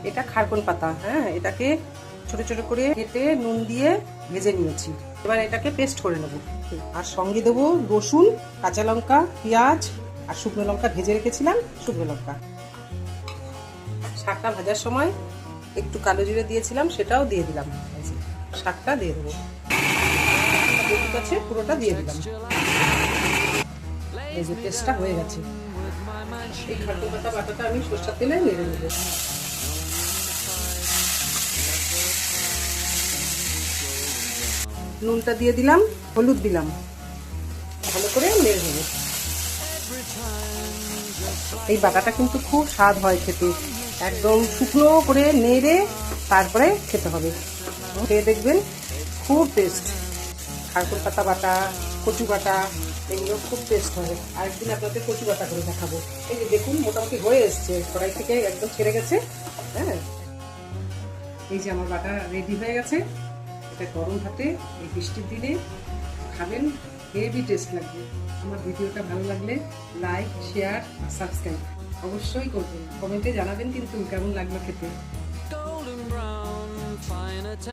এটা খারকোল পাতা, হ্যাঁ, এটাকে ছোট ছোট করে কেটে নুন দিয়ে ভেজে নিয়েছি। এবার এটাকে পেস্ট করে নেব। আর সঙ্গে দেবো রসুন, কাঁচা লঙ্কা, পেঁয়াজ আর শুকনো লঙ্কা ভেজে রেখেছিলাম, শুকনো লঙ্কা। শাকটা ভাজার সময় একটু কালো জিরে দিয়েছিলাম, সেটাও দিয়ে দিলাম। শাকটা দিয়ে দেবো, পুরোটা দিয়ে দিলাম। এই যে পেস্টটা হয়ে গেছে। এই খারকোল পাতা বাটাটা আমি সরষের তেলে নেড়ে নেবো। নুনটা দিয়ে দিলাম, হলুদ দিলাম, ভালো করে নেড়ে নেবো। এই বাটাটা কিন্তু খুব স্বাদ হয় খেতে, একদম শুকনো করে নেড়ে তারপরে খেতে হবে। খেয়ে দেখবেন খুব টেস্ট। খারকোল পাতা বাটা, কচু বাটা, এগুলো খুব টেস্ট হবে। আরেকদিন আপনাদের কচু বাটা করে দেখাবো। এই যে দেখুন মোটামুটি হয়ে এসছে, কড়াই থেকে একদম ছেড়ে গেছে। হ্যাঁ, এই যে আমার বাটা রেডি হয়ে গেছে। এটা গরম ভাতে এই বৃষ্টির দিনে খাবেন, হেভি টেস্ট লাগবে। আমার ভিডিওটা ভালো লাগলে লাইক, শেয়ার আর সাবস্ক্রাইব অবশ্যই করবেন। কমেন্টে জানাবেন কিন্তু কেমন লাগলো খেতে।